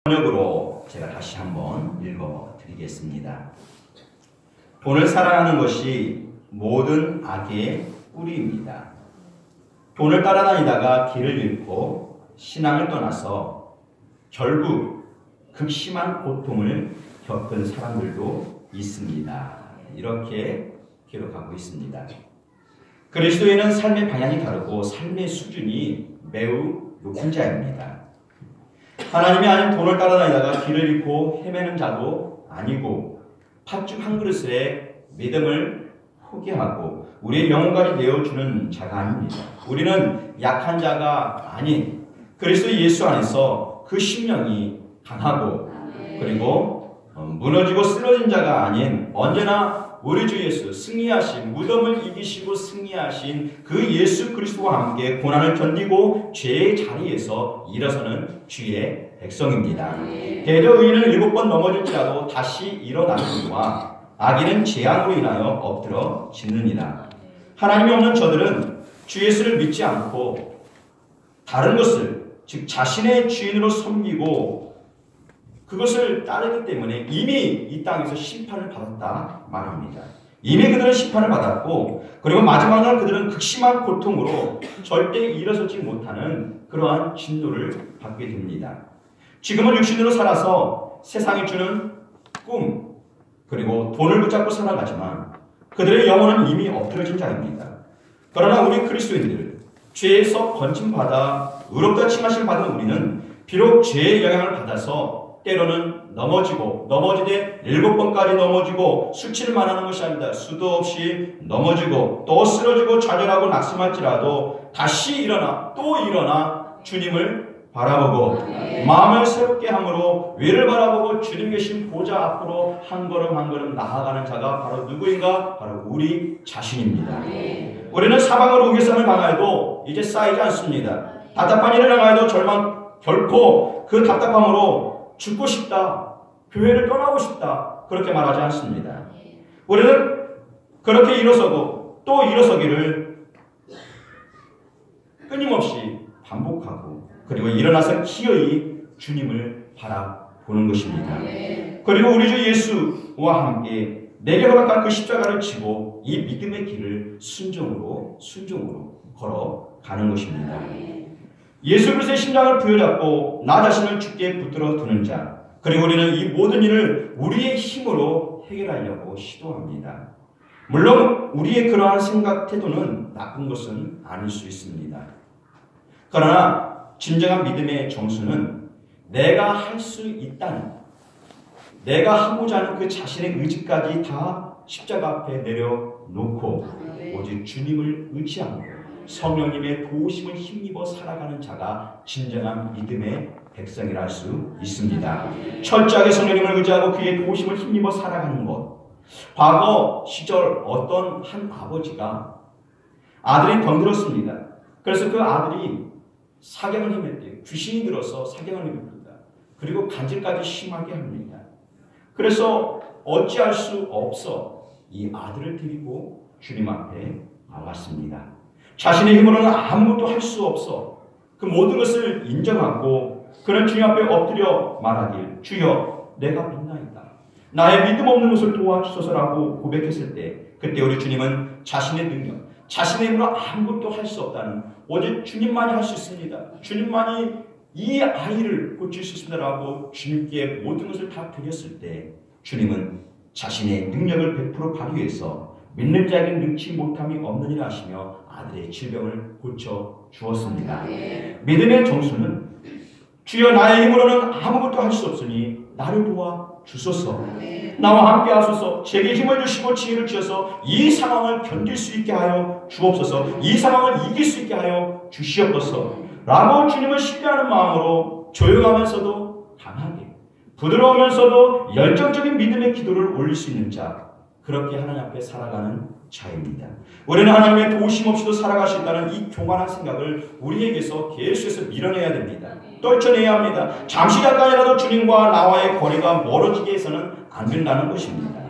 번역으로 제가 다시 한번 읽어드리겠습니다. 돈을 사랑하는 것이 모든 악의 뿌리입니다. 돈을 따라다니다가 길을 잃고 신앙을 떠나서 결국 극심한 고통을 겪은 사람들도 있습니다. 이렇게 기록하고 있습니다. 그리스도인은 삶의 방향이 다르고 삶의 수준이 매우 높은 자입니다. 하나님이 아닌 돈을 따라다니다가 길을 잃고 헤매는 자도 아니고 팥죽 한 그릇에 믿음을 포기하고 우리의 영혼까지 내어주는 자가 아닙니다. 우리는 약한 자가 아닌 그리스도 예수 안에서 그 심령이 강하고 그리고 무너지고 쓰러진 자가 아닌 언제나 우리 주 예수 승리하신 무덤을 이기시고 승리하신 그 예수 그리스도와 함께 고난을 견디고 죄의 자리에서 일어서는 주의 백성입니다. 대저 의인은 7번 넘어질지라도 다시 일어나느니와 악인은 재앙으로 인하여 엎드러 짓느니라. 하나님이 없는 저들은 주 예수를 믿지 않고 다른 것을 즉 자신의 주인으로 섬기고 그것을 따르기 때문에 이미 이 땅에서 심판을 받았다 말합니다. 이미 그들은 심판을 받았고 그리고 마지막날 그들은 극심한 고통으로 절대 일어서지 못하는 그러한 진노를 받게 됩니다. 지금은 육신으로 살아서 세상이 주는 꿈 그리고 돈을 붙잡고 살아가지만 그들의 영혼은 이미 엎드려진 자입니다. 그러나 우리 그리스도인들 죄에서 건짐받아 의롭다 칭하심을 받은 우리는 비록 죄의 영향을 받아서 때로는 넘어지되 7번까지 넘어지고 수치를 말하는 것이 아닙니다. 수도 없이 넘어지고 또 쓰러지고 좌절하고 낙심할지라도 다시 일어나 또 일어나 주님을 바라보고 마음을 새롭게 함으로 위를 바라보고 주님 계신 보좌 앞으로 한 걸음 한 걸음 나아가는 자가 바로 누구인가? 바로 우리 자신입니다. 우리는 사방으로 우겨쌈을 당하여도 이제 쌓이지 않습니다. 답답한 일을 당하여도 결코 그 답답함으로 죽고 싶다, 교회를 떠나고 싶다 그렇게 말하지 않습니다. 우리는 그렇게 일어서고 또 일어서기를 끊임없이 반복하고 그리고 일어나서 기어이 주님을 바라보는 것입니다. 그리고 우리 주 예수와 함께 내게 허락한 그 십자가를 지고 이 믿음의 길을 순종으로 걸어가는 것입니다. 예수 그리스도의 심장을 부여잡고 나 자신을 주께 붙들어 두는 자 그리고 우리는 이 모든 일을 우리의 힘으로 해결하려고 시도합니다. 물론 우리의 그러한 생각 태도는 나쁜 것은 아닐 수 있습니다. 그러나 진정한 믿음의 정수는 내가 할 수 있다는 내가 하고자 하는 그 자신의 의지까지 다 십자가 앞에 내려놓고 오직 주님을 의지하고 성령님의 도우심을 힘입어 살아가는 자가 진정한 믿음의 백성이라 할 수 있습니다. 철저하게 성령님을 의지하고 그의 도우심을 힘입어 살아가는 것. 과거 시절 어떤 한 아버지가 아들이 병들었습니다. 그래서 그 아들이 사경을 헤맸대요. 귀신이 들어서 사경을 헤맵니다. 그리고 간질까지 심하게 합니다. 그래서 어찌할 수 없어 이 아들을 데리고 주님 앞에 나왔습니다. 자신의 힘으로는 아무것도 할 수 없어 그 모든 것을 인정하고 그런 주님 앞에 엎드려 말하길 주여 내가 믿나이다. 나의 믿음 없는 것을 도와주소서라고 고백했을 때 그때 우리 주님은 자신의 능력 자신의 힘으로 아무것도 할 수 없다는 오직 주님만이 할 수 있습니다. 주님만이 이 아이를 고칠 수 있습니다라고 주님께 모든 것을 다 드렸을 때 주님은 자신의 능력을 100% 발휘해서 믿는 자에게 능치 못함이 없느니라 하시며 아들의 질병을 고쳐 주었습니다. 믿음의 정수는 주여 나의 힘으로는 아무것도 할 수 없으니 나를 도와 주소서. 나와 함께 하소서. 제게 힘을 주시고 지혜를 주셔서 이 상황을 견딜 수 있게 하여 주옵소서. 이 상황을 이길 수 있게 하여 주시옵소서. 라고 주님을 신뢰하는 마음으로 조용하면서도 강하게 부드러우면서도 열정적인 믿음의 기도를 올릴 수 있는 자 그렇게 하나님 앞에 살아가는 자입니다. 우리는 하나님의 도우심 없이도 살아갈 수 있다는 이 교만한 생각을 우리에게서 계속해서 밀어내야 됩니다. 떨쳐내야 합니다. 잠시 잠깐이라도 주님과 나와의 거리가 멀어지게 해서는 안 된다는 것입니다.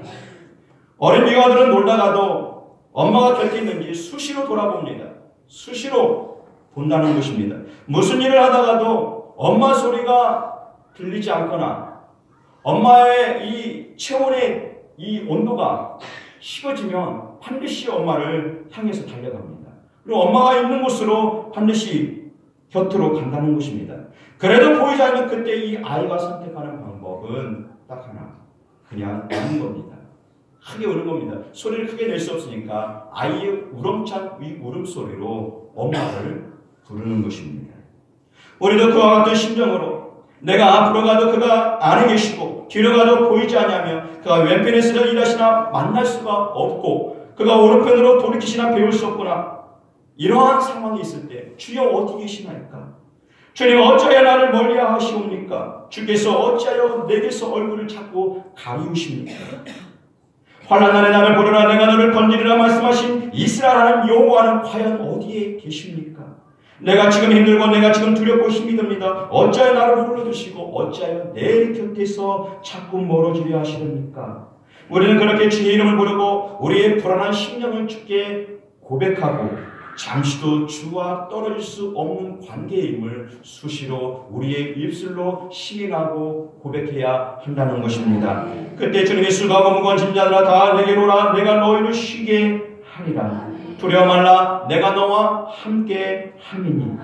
어린 미가들은 놀다가도 엄마가 곁에 있는지 수시로 돌아봅니다. 수시로 본다는 것입니다. 무슨 일을 하다가도 엄마 소리가 들리지 않거나 엄마의 이 체온의 이 온도가 식어지면 반드시 엄마를 향해서 달려갑니다. 그리고 엄마가 있는 곳으로 반드시 곁으로 간다는 것입니다. 그래도 보이지 않는 그때 이 아이가 선택하는 방법은 딱 하나, 그냥 우는 겁니다. 크게 우는 겁니다. 소리를 크게 낼 수 없으니까 아이의 우렁찬 이 울음소리로 엄마를 부르는 것입니다. 우리도 그와 같은 심정으로 내가 앞으로 가도 그가 안에 계시고 뒤로 가도 보이지 않냐며 그가 왼편에서 일하시나 만날 수가 없고 그가 오른편으로 돌이키시나 배울 수 없구나. 이러한 상황이 있을 때 주여 어디 계시나이까? 주님 어찌하여 나를 멀리하시옵니까? 주께서 어찌하여 내게서 얼굴을 자꾸 가리우십니까? 환난 날에 나를 부르라 내가 너를 건지리라 말씀하신 이스라엘 하나님 여호와는 과연 어디에 계십니까? 내가 지금 힘들고 내가 지금 두렵고 힘이 듭니다. 어찌하여 나를 홀로 두시고 어찌하여 내 곁에서 자꾸 멀어지려 하시렵니까? 우리는 그렇게 주의 이름을 부르고 우리의 불안한 심령을 주께 고백하고 잠시도 주와 떨어질 수 없는 관계임을 수시로 우리의 입술로 시인하고 고백해야 한다는 것입니다. 그때 주님이 수고하고 무거운 짐자들아 다 내게로 오라 내가 너희를 쉬게 하리라. 두려워 말라 내가 너와 함께 함이니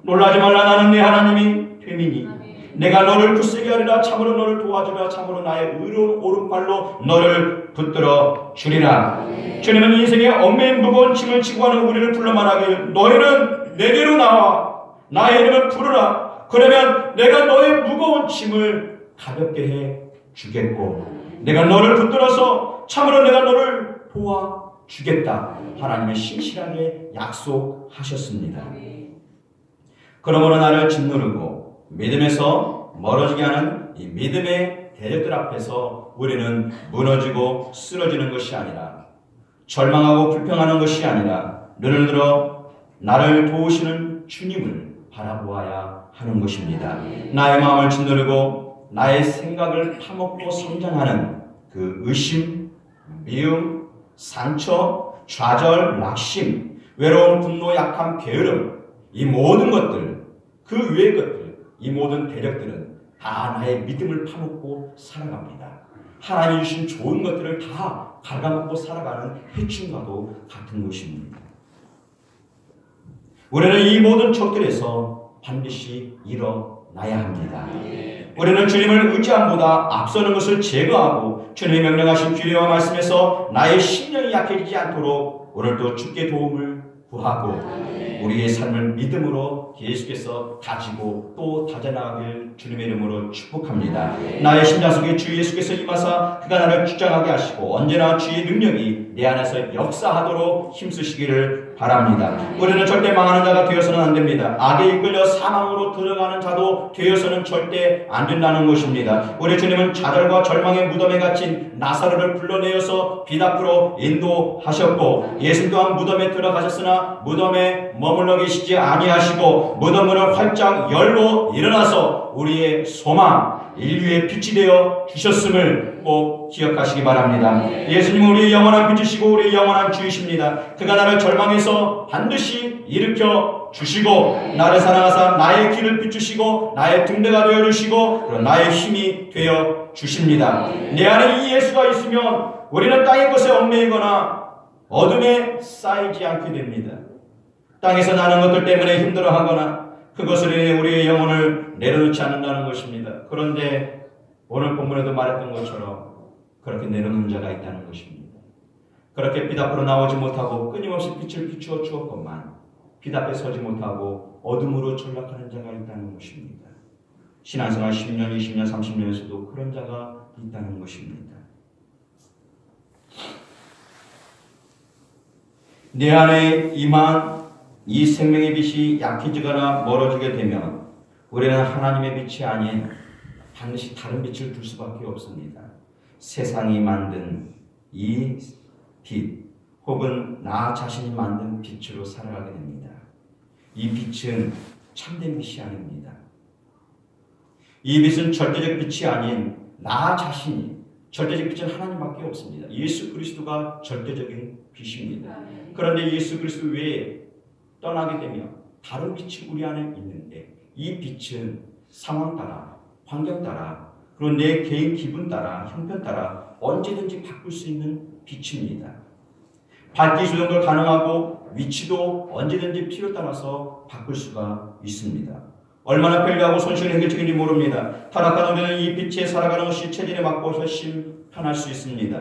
놀라지 말라 나는 네 하나님이 됨이니 내가 너를 굳세게 하리라 참으로 너를 도와주라 참으로 나의 의로운 오른발로 너를 붙들어 주리라. 주님은 인생의 얽매인 무거운 짐을 지고 가는 우리를 불러 말하길 너희는 내게로 나와 나의 이름을 부르라. 그러면 내가 너의 무거운 짐을 가볍게 해 주겠고 내가 너를 붙들어서 참으로 내가 너를 도와 주겠다. 하나님은 신실하게 약속하셨습니다. 그러므로 나를 짓누르고 믿음에서 멀어지게 하는 이 믿음의 대적들 앞에서 우리는 무너지고 쓰러지는 것이 아니라 절망하고 불평하는 것이 아니라 눈을 들어 나를 도우시는 주님을 바라보아야 하는 것입니다. 나의 마음을 짓누르고 나의 생각을 파먹고 성장하는 그 의심, 미움, 상처, 좌절, 낙심, 외로움, 분노, 약함, 게으름 이 모든 것들 그 외의 것들 이 모든 대력들은 다 나의 믿음을 파먹고 살아갑니다. 하나님이 주신 좋은 것들을 다 갉아먹고 살아가는 해충과도 같은 것입니다. 우리는 이 모든 적들에서 반드시 일어나야 합니다. 우리는 주님을 의지함보다 앞서는 것을 제거하고 주님이 명령하신 규례와 말씀에서 나의 심령이 약해지지 않도록 오늘도 주께 도움을 구하고 우리의 삶을 믿음으로 계속해서 다지고 또 다져나가길 주님의 이름으로 축복합니다. 나의 심장 속에 주 예수께서 임하사 그가 나를 주장하게 하시고 언제나 주의 능력이 내 안에서 역사하도록 힘쓰시기를 바랍니다. 우리는 절대 망하는 자가 되어서는 안 됩니다. 악에 이끌려 사망으로 들어가는 자도 되어서는 절대 안 된다는 것입니다. 우리 주님은 좌절과 절망의 무덤에 갇힌 나사로를 불러내어서 빛 앞으로 인도하셨고 예수 또한 무덤에 들어가셨으나 무덤에 머물러 계시지 아니하시고 무덤문을 활짝 열고 일어나서 우리의 소망, 인류의 빛이 되어 주셨음을 꼭 기억하시기 바랍니다. 예수님은 우리의 영원한 빛이시고 우리의 영원한 주이십니다. 그가 나를 절망에서 반드시 일으켜 주시고 나를 사랑하사 나의 길을 비추시고 나의 등대가 되어 주시고 그리고 나의 힘이 되어 주십니다. 내 안에 이 예수가 있으면 우리는 땅의 것에 얽매이거나 어둠에 쌓이지 않게 됩니다. 땅에서 나는 것들 때문에 힘들어하거나 그것을 인해 우리의 영혼을 내려놓지 않는다는 것입니다. 그런데 오늘 본문에도 말했던 것처럼 그렇게 내려놓는 자가 있다는 것입니다. 그렇게 빛 앞으로 나오지 못하고 끊임없이 빛을 비추어 주었건만 빛 앞에 서지 못하고 어둠으로 전락하는 자가 있다는 것입니다. 신앙생활 10년, 20년, 30년에서도 그런 자가 있다는 것입니다. 내 안에 임한 이 생명의 빛이 약해지거나 멀어지게 되면 우리는 하나님의 빛이 아닌 반드시 다른 빛을 둘 수밖에 없습니다. 세상이 만든 이 빛 혹은 나 자신이 만든 빛으로 살아가게 됩니다. 이 빛은 참된 빛이 아닙니다. 이 빛은 절대적 빛이 아닌 나 자신이 절대적 빛은 하나님밖에 없습니다. 예수 그리스도가 절대적인 빛입니다. 그런데 예수 그리스도 외에 떠나게 되면 다른 빛이 우리 안에 있는데 이 빛은 상황 따라 환경 따라, 그리고 내 개인 기분 따라, 형편 따라 언제든지 바꿀 수 있는 빛입니다. 밝기 조정도 가능하고 위치도 언제든지 필요 따라서 바꿀 수가 있습니다. 얼마나 편리하고 손쉬운 해결책인지 모릅니다. 타락한 우리는 이 빛에 살아가는 것이 체질에 맞고 훨씬 편할 수 있습니다.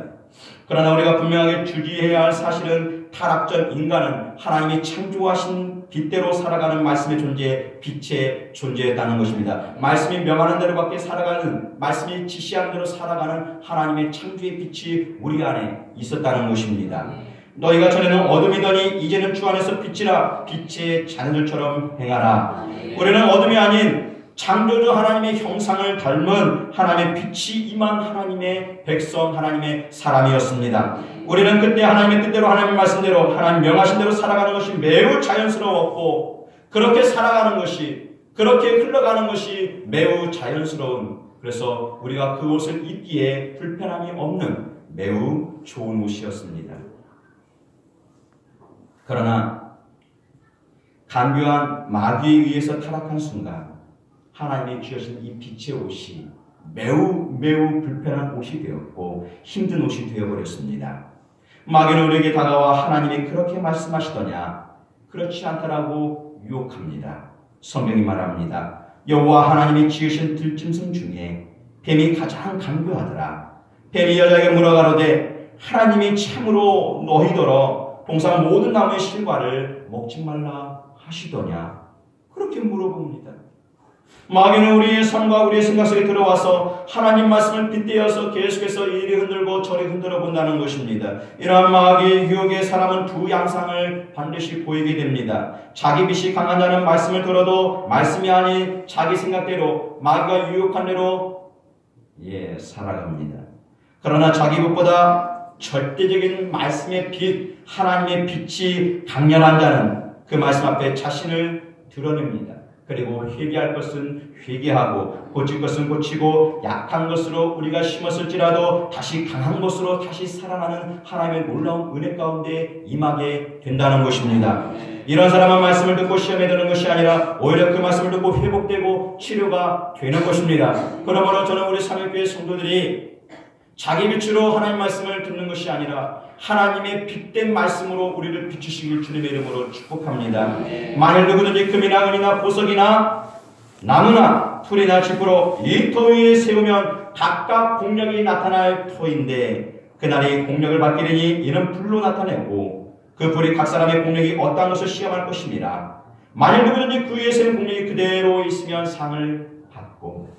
그러나 우리가 분명하게 주의해야 할 사실은 타락전 인간은 하나님이 창조하신 빛대로 살아가는 말씀의 존재, 빛의 존재였다는 것입니다. 말씀이 명하는 대로밖에 살아가는, 말씀이 지시한 대로 살아가는 하나님의 창조의 빛이 우리 안에 있었다는 것입니다. 너희가 전에는 어둠이더니 이제는 주 안에서 빛이라, 빛의 자녀들처럼 행하라. 우리는 어둠이 아닌 창조주 하나님의 형상을 닮은 하나님의 빛이 임한 하나님의 백성, 하나님의 사람이었습니다. 우리는 그때 하나님의 뜻대로, 하나님의 말씀대로, 하나님 명하신 대로 살아가는 것이 매우 자연스러웠고, 그렇게 살아가는 것이, 그렇게 흘러가는 것이 매우 자연스러운, 그래서 우리가 그 옷을 입기에 불편함이 없는 매우 좋은 옷이었습니다. 그러나 간교한 마귀에 의해서 타락한 순간 하나님이 주신 이 빛의 옷이 매우 불편한 옷이 되었고 힘든 옷이 되어버렸습니다. 마귀는 우리에게 다가와 하나님이 그렇게 말씀하시더냐? 그렇지 않다라고 유혹합니다. 성경이 말합니다. 여호와 하나님이 지으신 들짐승 중에 뱀이 가장 간교하더라. 뱀이 여자에게 물어가로되 하나님이 참으로 너희더러 동산 모든 나무의 실과를 먹지 말라 하시더냐? 그렇게 물어봅니다. 마귀는 우리의 삶과 우리의 생각 속에 들어와서 하나님 말씀을 빗대어서 계속해서 이리 흔들고 저리 흔들어 본다는 것입니다. 이러한 마귀의 유혹에 사람은 두 양상을 반드시 보이게 됩니다. 자기 빛이 강한 자는 말씀을 들어도 말씀이 아닌 자기 생각대로, 마귀가 유혹한 대로 살아갑니다. 그러나 자기 빛보다 절대적인 말씀의 빛, 하나님의 빛이 강렬한 자는 그 말씀 앞에 자신을 드러냅니다. 그리고 회개할 것은 회개하고 고칠 것은 고치고 약한 것으로 우리가 심었을지라도 다시 강한 것으로 다시 살아나는 하나님의 놀라운 은혜 가운데 임하게 된다는 것입니다. 이런 사람은 말씀을 듣고 시험에 드는 것이 아니라 오히려 그 말씀을 듣고 회복되고 치료가 되는 것입니다. 그러므로 저는 우리 삼일교회 성도들이 자기 빛으로 하나님 말씀을 듣는 것이 아니라 하나님의 빛된 말씀으로 우리를 비추시길 주님의 이름으로 축복합니다. 만일 누구든지 금이나 은이나 보석이나 나무나 풀이나 짚으로 이 터 위에 세우면 각각 공력이 나타날 터인데 그날이 공력을 받기르니 이는 불로 나타내고 그 불이 각 사람의 공력이 어떠한 것을 시험할 것입니다. 만일 누구든지 그 위에 세운 공력이 그대로 있으면 상을 받고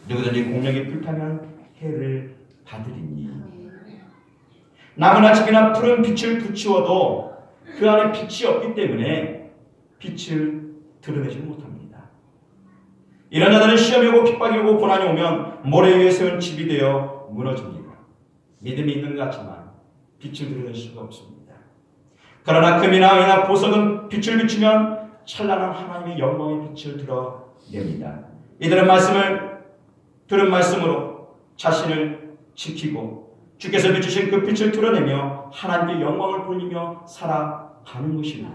누구든지 공력이 불타면 해를 받으리니 나무나 짚이나 풀은 빛을 비추어도 그 안에 빛이 없기 때문에 빛을 드러내지 못합니다. 이런 자들은 시험이 오고 핍박이 오고 고난이 오면 모래 위에 세운 집이 되어 무너집니다. 믿음이 있는 것 같지만 빛을 드러낼 수가 없습니다. 그러나 금이나 은이나 보석은 빛을 비추면 찬란한 하나님의 영광의 빛을 드러냅니다. 이들은 말씀을 들은 말씀으로 자신을 지키고 주께서 비추신 그 빛을 드러내며 하나님께 영광을 돌리며 살아가는 것입니다.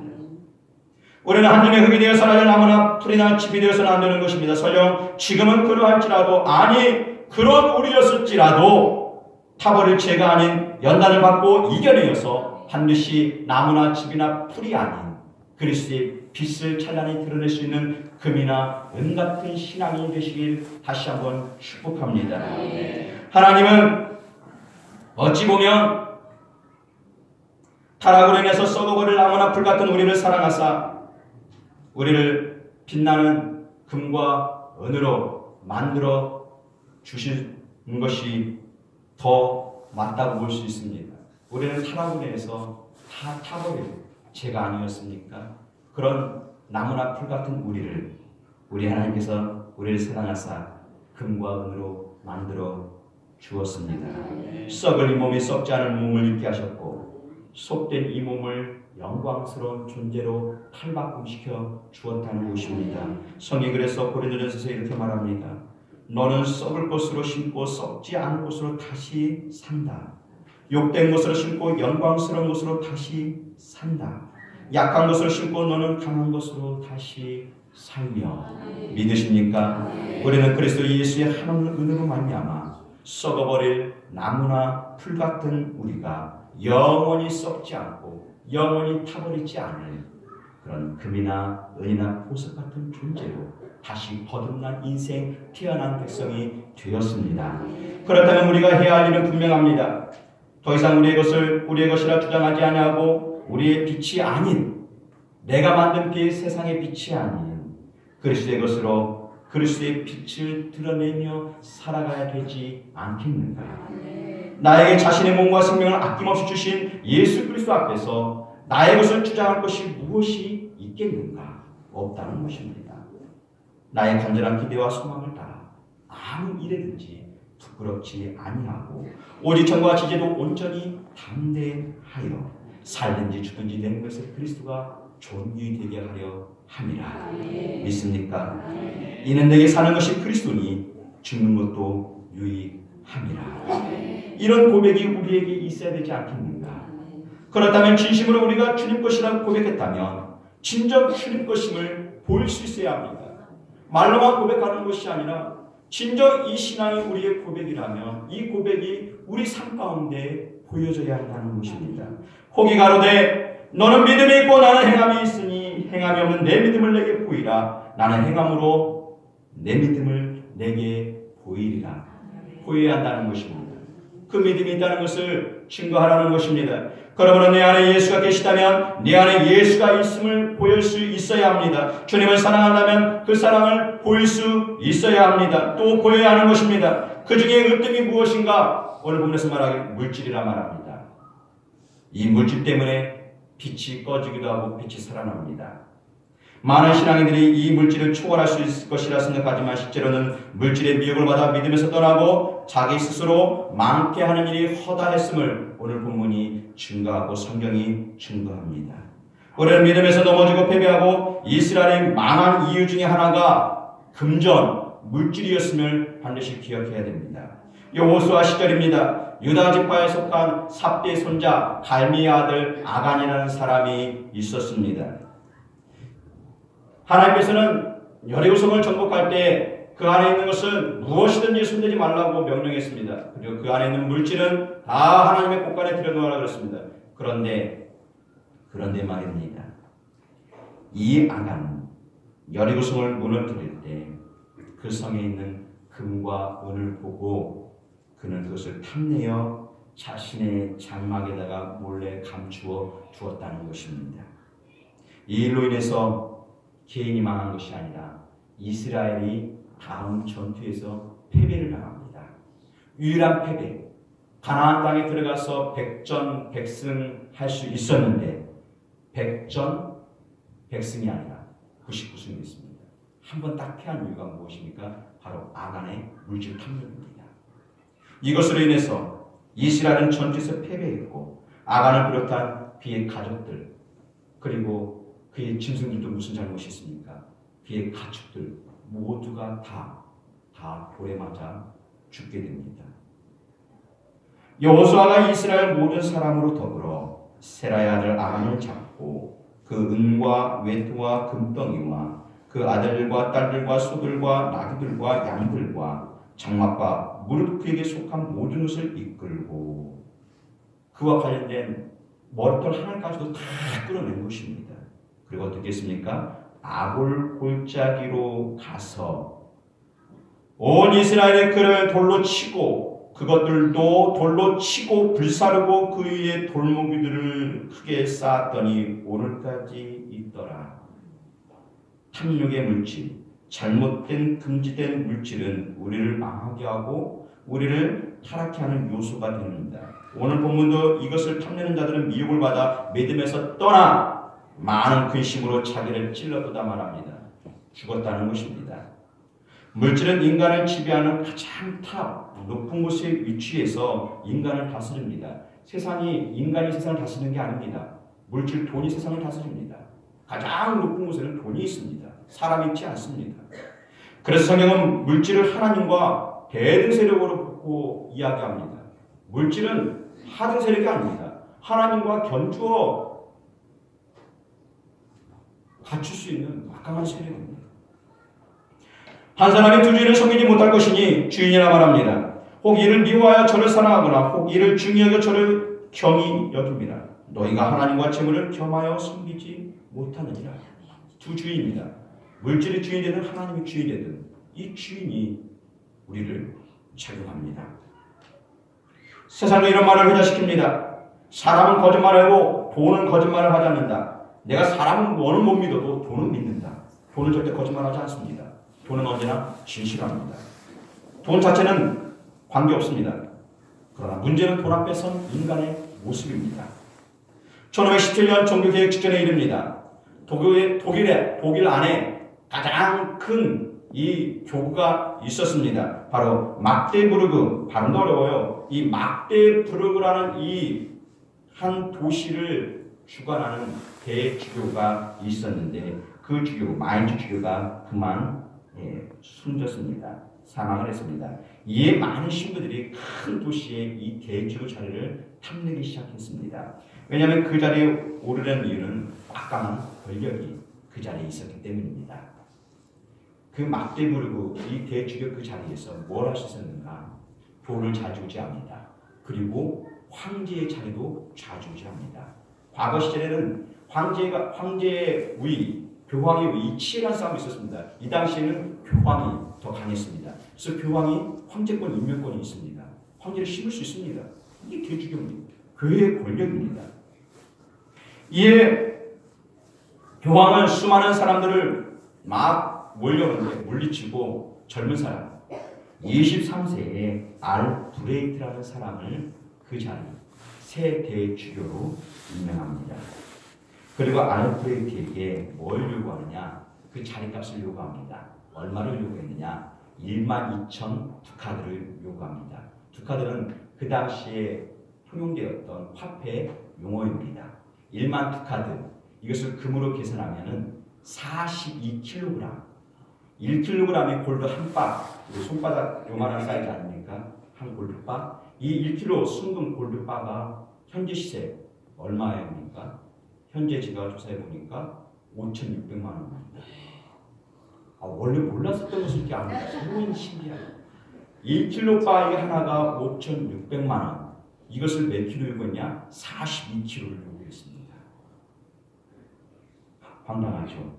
우리는 하나님의 흙이 되어 살아야 나무나 풀이나 짚이 되어서는 안 되는 것입니다. 설령 지금은 그러할지라도 아니 그런 우리였을지라도 타버릴 죄가 아닌 연단을 받고 이겨내어서 반드시 나무나 짚이나 풀이 아닌 그리스도의 빛을 찬란히 드러낼 수 있는 금이나 은 같은 신앙이 되시길 다시 한번 축복합니다. 하나님은 어찌 보면 타락으로 인해서 썩어버릴 나무나 풀 같은 우리를 사랑하사 우리를 빛나는 금과 은으로 만들어 주신 것이 더 맞다고 볼 수 있습니다. 우리는 타락으로 인해서 다 타버릴 죄가 아니었습니까? 그런 나무나 풀 같은 우리 하나님께서 우리를 사랑하사 금과 은으로 만들어 주었습니다. 썩을 이 몸이 썩지 않은 몸을 입게 하셨고 속된 이 몸을 영광스러운 존재로 탈바꿈시켜 주었다는 것입니다. 성이 그래서 고린도전서에서 이렇게 말합니다. 너는 썩을 것으로 심고 썩지 않을 것으로 다시 산다. 욕된 것으로 심고 영광스러운 것으로 다시 산다. 약한 것을 심고 너는 강한 것으로 다시 살며. 믿으십니까? 우리는 그리스도 예수의 한없는 은혜로 말미암아 썩어버릴 나무나 풀 같은 우리가 영원히 썩지 않고 영원히 타버리지 않을 그런 금이나 은이나 보석 같은 존재로 다시 거듭난 인생 태어난 백성이 되었습니다. 그렇다면 우리가 해야 할 일은 분명합니다. 더 이상 우리의 것을 우리의 것이라 주장하지 아니하고 우리의 빛이 아닌 내가 만든 빛 세상의 빛이 아닌 그리스도의 것으로 그리스도의 빛을 드러내며 살아가야 되지 않겠는가? 나에게 자신의 몸과 생명을 아낌없이 주신 예수 그리스도 앞에서 나의 것을 주장할 것이 무엇이 있겠는가? 없다는 것입니다. 나의 간절한 기대와 소망을 따라 아무 일에든지 부끄럽지 아니하고 오직 전과 지제도 온전히 담대하여 살든지 죽든지 된 것을 그리스도가 존귀 되게 하려 함이라. 믿습니까? 이는 내게 사는 것이 그리스도니 죽는 것도 유익함이라. 이런 고백이 우리에게 있어야 되지 않겠는가? 그렇다면 진심으로 우리가 주님 것이라고 고백했다면 진정 주님 것임을 보일 수 있어야 합니다. 말로만 고백하는 것이 아니라 진정 이 신앙이 우리의 고백이라면 이 고백이 우리 삶 가운데 보여져야 한다는 것입니다. 혹이 가로되 너는 믿음이 있고 나는 행함이 있으니 행함이 없는 내 믿음을 내게 보이라. 나는 행함으로 내 믿음을 내게 보이리라. 보여야 한다는 것입니다. 그 믿음이 있다는 것을 증거하라는 것입니다. 그러므로 내 안에 예수가 계시다면 내 안에 예수가 있음을 보일 수 있어야 합니다. 주님을 사랑한다면 그 사랑을 보일 수 있어야 합니다. 또 보여야 하는 것입니다. 그 중에 으뜸이 무엇인가? 오늘 본문에서 말하기 물질이라 말합니다. 이 물질 때문에 빛이 꺼지기도 하고 빛이 살아납니다. 많은 신앙인들이 이 물질을 초월할 수 있을 것이라 생각하지만 실제로는 물질의 미혹을 받아 믿음에서 떠나고 자기 스스로 망케 하는 일이 허다했음을 오늘 본문이 증거하고 성경이 증거합니다. 우리는 믿음에서 넘어지고 패배하고 이스라엘이 망한 이유 중에 하나가 금전, 물질이었음을 반드시 기억해야 됩니다. 여호수아 시절입니다. 유다 지파에 속한 삽디의 손자 갈미의 아들 아간이라는 사람이 있었습니다. 하나님께서는 여리고성을 정복할 때 그 안에 있는 것은 무엇이든지 손대지 말라고 명령했습니다. 그리고 그 안에 있는 물질은 다 하나님의 곳간에 들여놓으라고 그랬습니다. 그런데 말입니다. 이 아간은 여리고성을 무너뜨릴 때 그 성에 있는 금과 은을 보고 그는 그것을 탐내어 자신의 장막에다가 몰래 감추어 두었다는 것입니다. 이 일로 인해서 개인이 망한 것이 아니라 이스라엘이 다음 전투에서 패배를 당합니다. 유일한 패배. 가나안 땅에 들어가서 백전백승할 수 있었는데 백전백승이 아니라 99승이 됐습니다. 한 번 딱 패한 이유가 무엇입니까? 바로 아간의 물질 탐욕입니다. 이것으로 인해서 이스라엘은 전투에서 패배했고 아간을 비롯한 그의 가족들 그리고 그의 짐승들도 무슨 잘못이 있습니까? 그의 가축들 모두가 다 돌에 맞아 죽게 됩니다. 여호수아가 이스라엘 모든 사람으로 더불어 세라의 아들 아간을 잡고 그 은과 외투와 금덩이와 그 아들들과 딸들과 소들과 나귀들과 양들과 장막과 무릇 그에게 속한 모든 것을 이끌고 그와 관련된 머리털 하나까지도 다 끌어낸 것입니다. 그리고 어떻게 했습니까? 아골 골짜기로 가서 온 이스라엘의 그를 돌로 치고 그것들도 돌로 치고 불사르고 그 위에 돌무기들을 크게 쌓았더니 오늘까지 있더라. 탐욕의 물질, 잘못된 금지된 물질은 우리를 망하게 하고 우리를 타락케 하는 요소가 됩니다. 오늘 본문도 이것을 탐내는 자들은 미혹을 받아 믿음에서 떠나 많은 근심으로 자기를 찔러보다 말합니다. 죽었다는 것입니다. 물질은 인간을 지배하는 가장 높은 곳에 위치해서 인간을 다스립니다. 인간이 세상을 다스리는 게 아닙니다. 물질, 돈이 세상을 다스립니다. 가장 높은 곳에는 돈이 있습니다. 사람이 있지 않습니다. 그래서 성경은 물질을 하나님과 대등 세력으로 붙고 이야기합니다. 물질은 하등 세력이 아닙니다. 하나님과 견주어 갖출 수 있는 막강한 세력입니다. 한 사람이 두 주인을 섬기지 못할 것이니 주인이라 말합니다. 혹 이를 미워하여 저를 사랑하거나 혹 이를 중히 여겨 저를 경히 여깁니다. 너희가 하나님과 재물을 겸하여 섬기지 못하느니라. 두 주인입니다. 물질의 주인이 되든 하나님의 주인이 되든 이 주인이 우리를 작용합니다. 세상도 이런 말을 회자시킵니다. 사람은 거짓말하고 돈은 거짓말을 하지 않는다. 내가 사람은 뭐는 못 믿어도 돈은 믿는다. 돈은 절대 거짓말하지 않습니다. 돈은 언제나 진실합니다. 돈 자체는 관계없습니다. 그러나 문제는 돈 앞에 선 인간의 모습입니다. 1517년 종교개혁 직전의 일입니다. 독일 안에 가장 큰 이 교구가 있었습니다. 바로 막데부르크, 발음도 어려워요. 이 막데부르크라는 이 한 도시를 주관하는 대주교가 있었는데 그 주교, 마인츠 주교가 그만 숨졌습니다. 사망을 했습니다. 이에 많은 신부들이 큰 도시의 이 대주교 자리를 탐내기 시작했습니다. 왜냐하면 그 자리에 오르려는 이유는 막강한 권력이 그 자리에 있었기 때문입니다. 그 막데부르크 이 대주교 그 자리에서 뭘 할 수 있었는가? 돈을 좌지우지합니다. 그리고 황제의 자리도 좌지우지합니다. 과거 시절에는 황제의 우위, 교황의 우위, 치열한 싸움이 있었습니다. 이 당시에는 교황이 더 강했습니다. 그래서 교황이 황제권 임명권이 있습니다. 황제를 씹을 수 있습니다. 이게 대주교입니다. 교회의 권력입니다. 이에 교황은 수많은 사람들을 막 몰려오는데 물리치고 젊은 사람 23세의 알브레이트라는 사람을 그 자리 새 대주교로 임명합니다. 그리고 알브레이트에게 뭘 요구하느냐? 그 자리값을 요구합니다. 얼마를 요구했느냐? 12,000 두카드를 요구합니다. 두카드는 그 당시에 통용되었던 화폐 용어입니다. 1만 두카드, 이것을 금으로 계산하면 42kg, 1kg의 골드 한 바, 손바닥 요만한 사이즈 아닙니까? 한 골드바. 이 1kg 순금 골드바가 현재 시세 얼마입니까? 현재 제가 조사해 보니까 5,600만 원입니다. 원래 몰랐었던 것을 이렇게 압니다. 너무 신기해요. 1kg 바이 하나가 5,600만 원. 이것을 몇 킬로 요구했냐? 42kg를 요구했습니다. 황당하죠.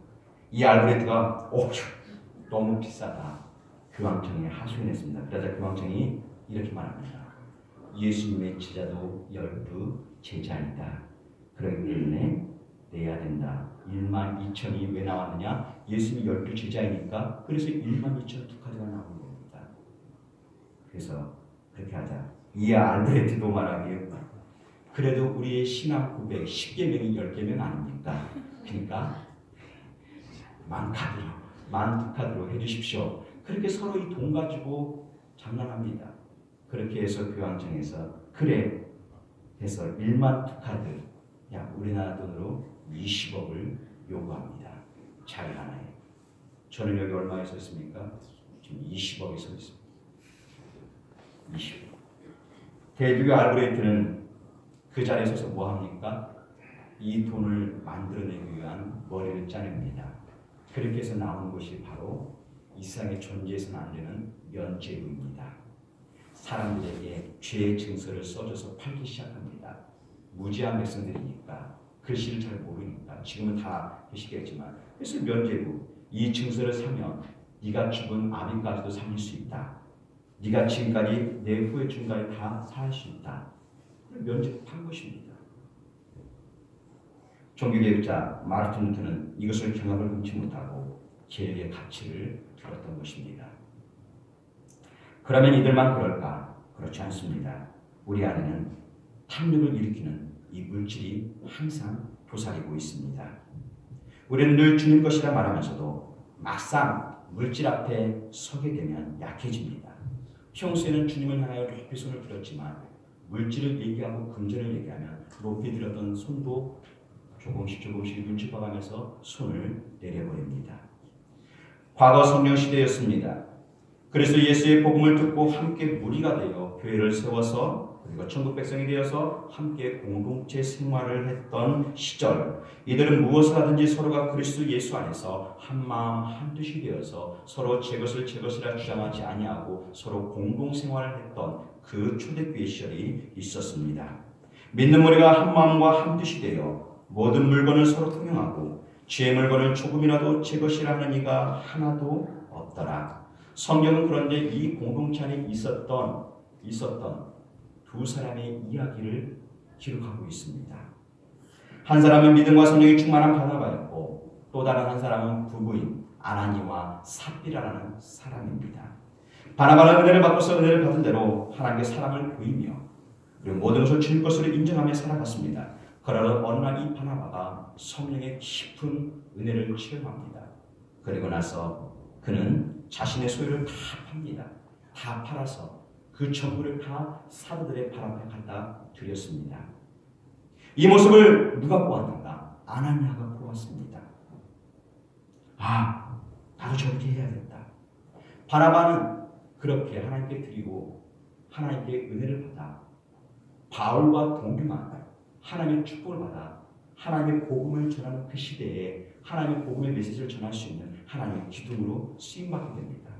이 알브레트가 너무 비싸다. 교황청에 하소연했습니다. 그러자 교황청이 이렇게 말합니다. 예수님의 제자도 12 제자이다. 그렇기 때문에 내야 된다. 12,000이 왜 나왔느냐? 예수님이 12 제자이니까 그래서 12,000 두카드가 나오는 겁니다. 그래서 그렇게 하자. 이 알브레트도 말하기에 그래도 우리의 신앙 고백 10계명이 10계명 아닙니까? 그러니까 만 두카드로 해주십시오. 그렇게 서로 이 돈 가지고 장난합니다. 그렇게 해서 교황청에서 그래 해서 1만 두카드, 우리나라 돈으로 20억을 요구합니다. 자리 하나에. 저는 여기 얼마에 서 있습니까? 지금 20억에 서 있습니다. 20억. 대주교 알브레이트는 그 자리에 서서 뭐 합니까? 이 돈을 만들어내기 위한 머리를 짜냅니다. 그렇게 해서 나오는 것이 바로 이 세상에 존재해서는 안 되는 면죄부입니다. 사람들에게 죄의 증서를 써줘서 팔기 시작합니다. 무지한 백성들이니까 글씨를 잘 모르니까 지금은 다 계시겠지만 그래서 면죄부, 이 증서를 사면 네가 죽은 아비까지도 살릴 수 있다. 네가 지금까지 내 후에 중까지 다 살 수 있다. 면죄부 판 것입니다. 종교개혁자 마르틴 루터는 이것을 경악을 금치 못하고 계획의 가치를 들었던 것입니다. 그러면 이들만 그럴까? 그렇지 않습니다. 우리 안에는 탐욕을 일으키는 이 물질이 항상 도사리고 있습니다. 우리는 늘 주님 것이라 말하면서도 막상 물질 앞에 서게 되면 약해집니다. 평소에는 주님을 향하여 높이 손을 들었지만 물질을 얘기하고 금전을 얘기하면 높이 들었던 손도 조금씩 눈치 봐가면서 손을 내려버립니다. 과거 성령 시대였습니다. 그래서 예수의 복음을 듣고 함께 무리가 되어 교회를 세워서 그리고 천국 백성이 되어서 함께 공동체 생활을 했던 시절, 이들은 무엇을 하든지 서로가 그리스도 예수 안에서 한 마음 한 뜻이 되어서 서로 제 것을 제 것이라 주장하지 아니하고 서로 공동 생활을 했던 그 초대교회 시절이 있었습니다. 믿는 우리가 한 마음과 한 뜻이 되어 모든 물건을 서로 통용하고 주의 물건을 조금이라도 제 것이라 하는 이가 하나도 없더라. 성경은 그런데 이 공동체 안에 있었던 두 사람의 이야기를 기록하고 있습니다. 한 사람은 믿음과 성령이 충만한 바나바였고 또 다른 한 사람은 부부인 아나니와 삽비라라는 사람입니다. 바나바는 은혜를 받고서 은혜를 받은 대로 하나님께 사랑을 보이며 그리고 모든 것을 주님 것으로 인정하며 살아갔습니다. 그러나 어느 날 이 바나바가 성령의 깊은 은혜를 체험합니다. 그리고 나서 그는 자신의 소유를 다 팝니다. 다 팔아서 그 전부를 다 사도들의 발 앞에 갖다 드렸습니다. 이 모습을 누가 보았는가? 아나니아가 보았습니다. 아, 나도 저렇게 해야겠다. 바나바는 그렇게 하나님께 드리고 하나님께 은혜를 받아 바울과 동행한 하나님의 축복을 받아 하나님의 복음을 전하는 그 시대에 하나님의 복음의 메시지를 전할 수 있는 하나님의 기둥으로 쓰임받게 됩니다.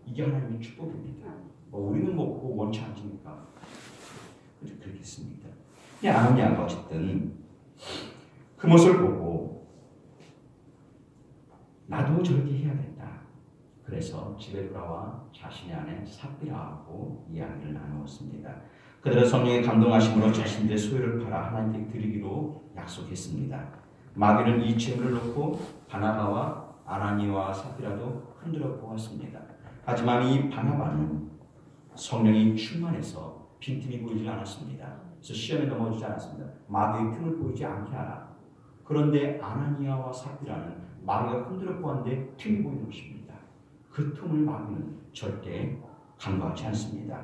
이게 하나님의 축복입니다. 우리는 뭐 그거 원치 않습니까? 그렇겠습니다. 아나니아가 어쨌든 그 모습을 보고 나도 저렇게 해야겠다. 그래서 집에 돌아와 자신의 아내 삽비라하고 이야기를 나누었습니다. 그들은 성령의 감동하심으로 자신들의 소유를 팔아 하나님께 드리기로 약속했습니다. 마귀는 이 재물을 놓고 바나바와 아나니아와 삽비라도 흔들어 보았습니다. 하지만 이 바나바는 성령이 충만해서 빈틈이 보이지 않았습니다. 그래서 시험에 넘어지지 않았습니다. 마귀의 틈을 보이지 않게 하라. 그런데 아나니아와 삽비라는 마귀가 흔들어 보았는데 틈이 보이는 것입니다. 그 틈을 마귀는 절대 간과하지 않습니다.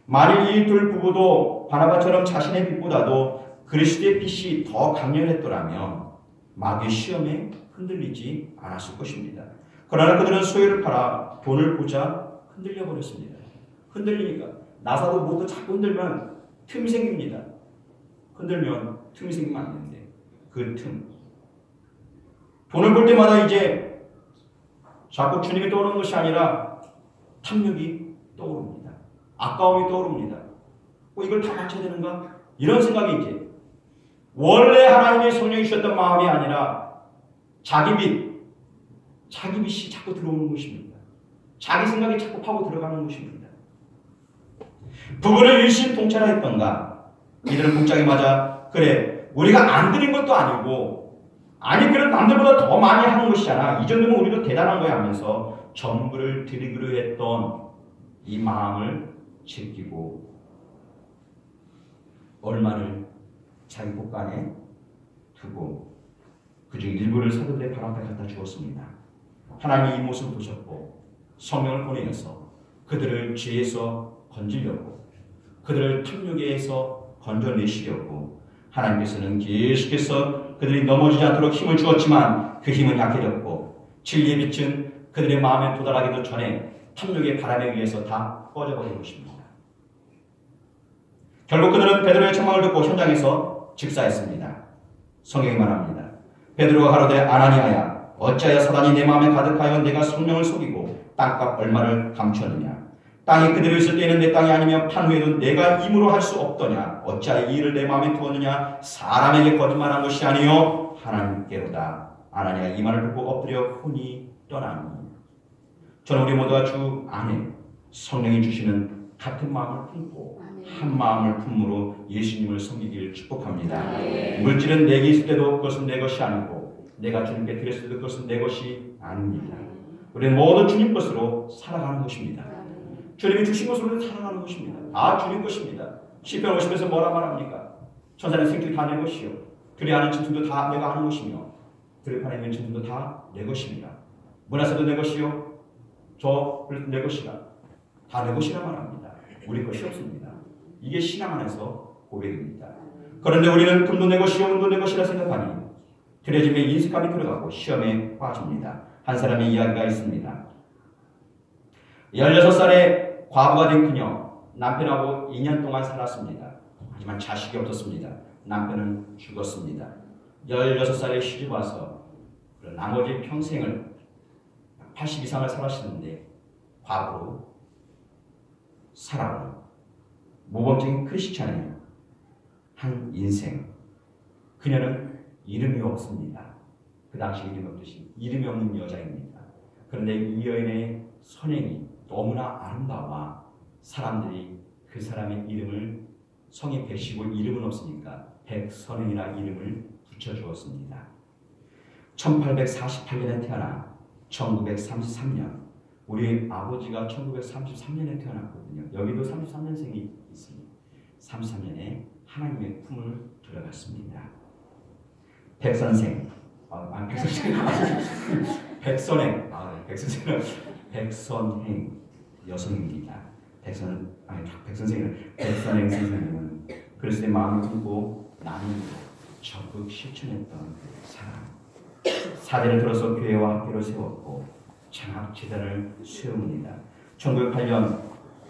만일 이 둘 부부도 바나바처럼 자신의 빛보다도 그리스도의 빛이 더 강렬했더라면 마귀의 시험에 흔들리지 않았을 것입니다. 그러나 그들은 소유를 팔아 돈을 보자 흔들려 버렸습니다. 흔들리니까 나사도 모두 자꾸 흔들면 틈이 생깁니다. 흔들면 틈이 생기면 안 되는데 그 틈. 돈을 볼 때마다 이제 자꾸 주님이 떠오르는 것이 아니라 탐욕이 떠오릅니다. 아까움이 떠오릅니다. 이걸 다 맞춰야 되는가? 이런 생각이 이제 원래 하나님의 성령이 주셨던 마음이 아니라 자기 빛이 자꾸 들어오는 것입니다. 자기 생각이 자꾸 파고 들어가는 것입니다. 부부를 일심동체했던가? 이들은 복장이 맞아 그래 우리가 안 드린 것도 아니고 아니 그런 남들보다 더 많이 하는 것이잖아. 이 정도면 우리도 대단한 거야 하면서 전부를 드리기로 했던 이 마음을 제끼고 얼마를 자기 복간에 두고 그중 일부를 사도들의 발 앞에 갖다 주었습니다. 하나님이 이 모습을 보셨고 성령을 보내어서 그들을 죄에서 건지려고 그들을 탐욕에서 건져내시려고 하나님께서는 계속해서 그들이 넘어지지 않도록 힘을 주었지만 그 힘은 약해졌고 진리의 빛은 그들의 마음에 도달하기도 전에 탐욕의 바람에 의해서 다 꺼져버린 것입니다. 결국 그들은 베드로의 책망을 듣고 현장에서 직사했습니다. 성경이 말합니다. 베드로가 가로되 아나니아야 어찌하여 사단이 내 마음에 가득하여 내가 성령을 속이고 땅값 얼마를 감추었느냐. 땅이 그대로 있을 때에는 내 땅이 아니면 판 후에도 내가 임으로 할 수 없더냐. 어찌하여 이 일을 내 마음에 두었느냐. 사람에게 거짓말한 것이 아니요 하나님께로다. 아나니아 이 말을 듣고 엎드려 혼이 떠나니 저는 우리 모두가 주 안에 성령이 주시는 같은 마음을 품고 한 마음을 품으로 예수님을 섬기기를 축복합니다. 물질은 내게 있을 때도 그것은 내 것이 아니고 내가 주님께 드렸을 때도 그것은 내 것이 아닙니다. 우리는 모두 주님 것으로 살아가는 것입니다. 주님이 주신 것으로 살아가는 것입니다. 주님 것입니다. 시편 50에서 뭐라 말합니까? 천사는 생길 다 내 것이요 들에 아는 짐승도 다 내가 아는 것이며 들판에 있는 짐승도 다 내 것입니다. 문화사도 내 것이요 저 내 것이라 다 내 것이라 말합니다. 우리 것이 없습니다. 이게 신앙 안에서 고백입니다. 그런데 우리는 금도 내 것이요 은도 내 것이라 생각하니 들여짐에 인식감이 들어가고 시험에 빠집니다. 한 사람의 이야기가 있습니다. 16살에 과부가 된 그녀 남편하고 2년 동안 살았습니다. 하지만 자식이 없었습니다. 남편은 죽었습니다. 16살에 시집 와서 나머지 평생을 80 이상을 살았었는데 과거로 살아온 모범적인 크리스찬의 한 인생. 그녀는 이름이 없습니다. 그 당시 이름이 없듯이 이름이 없는 여자입니다. 그런데 이 여인의 선행이 너무나 아름다워 사람들이 그 사람의 이름을 성이 백시고 이름은 없으니까 백선행이라 이름을 붙여주었습니다. 1848년에 태어나 1933년 우리 아버지가 1933년에 태어났거든요. 여기도 33년생이 있습니다. 33년에 하나님의 품을 들어갔습니다. 백선생, 백선행, 백선생은 백선행 여성입니다. 백선생은 백선행 선생님은 그리스도의 마음을 품고 나눔으로 적극 실천했던 사람. 사대를 들어서 교회와 학교를 세웠고 장학재단을 세웁니다. 1908년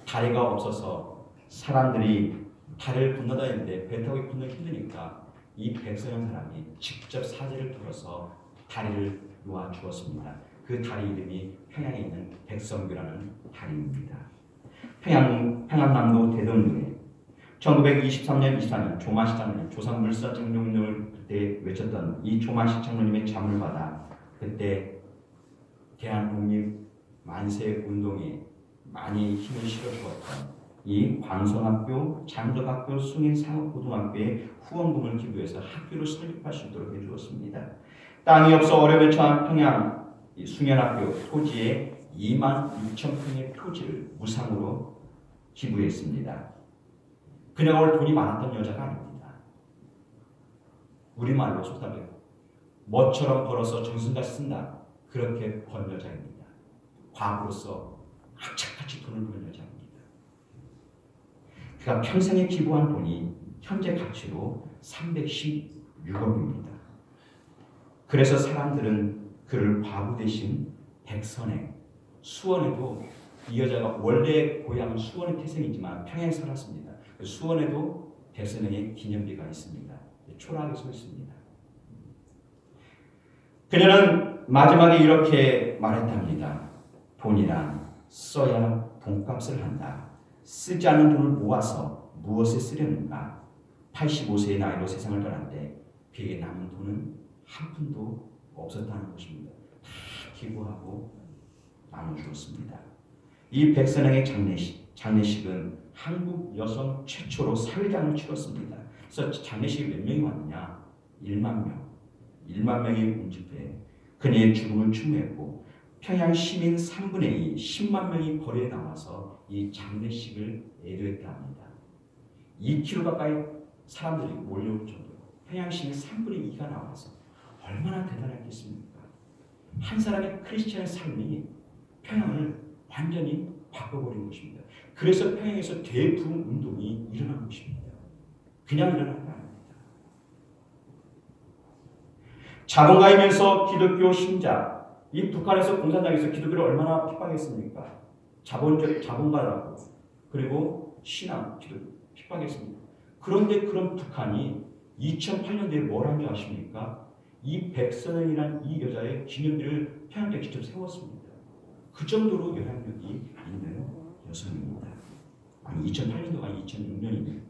다리가 없어서 사람들이 다리를 건너다니는데 배 타고 건너기 힘드니까 이 백선영 사람이 직접 사대를 들어서 다리를 놓아 주었습니다. 그 다리 이름이 평양에 있는 백성교라는 다리입니다. 평안남도 대동교회 1923년 24년 조만식 장로님 조상물사 장로님을 그때 외쳤던 이 조만식 장로님의 잠을 받아 그때 대한독립 만세 운동에 많이 힘을 실어주었던 이 광성학교, 장덕학교, 숭인상업고등학교에 후원금을 기부해서 학교를 설립할 수 있도록 해주었습니다. 땅이 없어 어려움에 처한 평양 숭연학교 토지에 26,000평의 토지를 무상으로 기부했습니다. 그녀가 원래 돈이 많았던 여자가 아닙니다. 우리말로 속담에 뭐처럼 벌어서 정승같이 쓴다. 그렇게 번 여자입니다. 과부로서 악착같이 돈을 버는 여자입니다. 그가 평생에 기부한 돈이 현재 가치로 316억입니다. 그래서 사람들은 그를 과부 대신 백선행, 수원에도 이 여자가 원래 고향은 수원의 태생이지만 평양에 살았습니다. 수원에도 백선행의 기념비가 있습니다. 초라하게 서 있습니다. 그녀는 마지막에 이렇게 말했답니다. 돈이란 써야 돈값을 한다. 쓰지 않는 돈을 모아서 무엇에 쓰려는가? 85세의 나이로 세상을 떠났는데 그에게 남은 돈은 한 푼도 없었다는 것입니다. 다 기부하고 나눠주었습니다. 이 백선행의 장례식은 한국 여성 최초로 사회장을 치렀습니다. 그래서 장례식에 몇 명이 왔느냐? 1만 명. 1만 명이 운집해 그녀의 죽음을 추모했고 평양 시민 3분의 2, 10만 명이 거리에 나와서 이 장례식을 애도했다 합니다. 2km 가까이 사람들이 몰려올 정도로 평양 시민 3분의 2가 나와서 얼마나 대단했겠습니까? 한 사람의 크리스천의 삶이 평양을 완전히 바꿔버린 것입니다. 그래서 평양에서 대부흥 운동이 일어난 것입니다. 그냥 일어난 게 아닙니다. 자본가이면서 기독교 신자, 이 북한에서 공산당에서 기독교를 얼마나 핍박했습니까? 자본가라고 그리고 신앙, 기독교 핍박했습니다. 그런데 그런 북한이 2008년도에 뭘 한 줄 아십니까? 이 백선영이라는 이 여자의 기념비를 평양에 직접 세웠습니다. 그 정도로 영향력이 있는 여성입니다. 아니 2008년도가 아니 2006년입니다.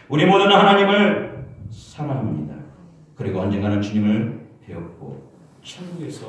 우리 모두는 하나님을 사랑합니다. 그리고 언젠가는 주님을 배웠고 천국에서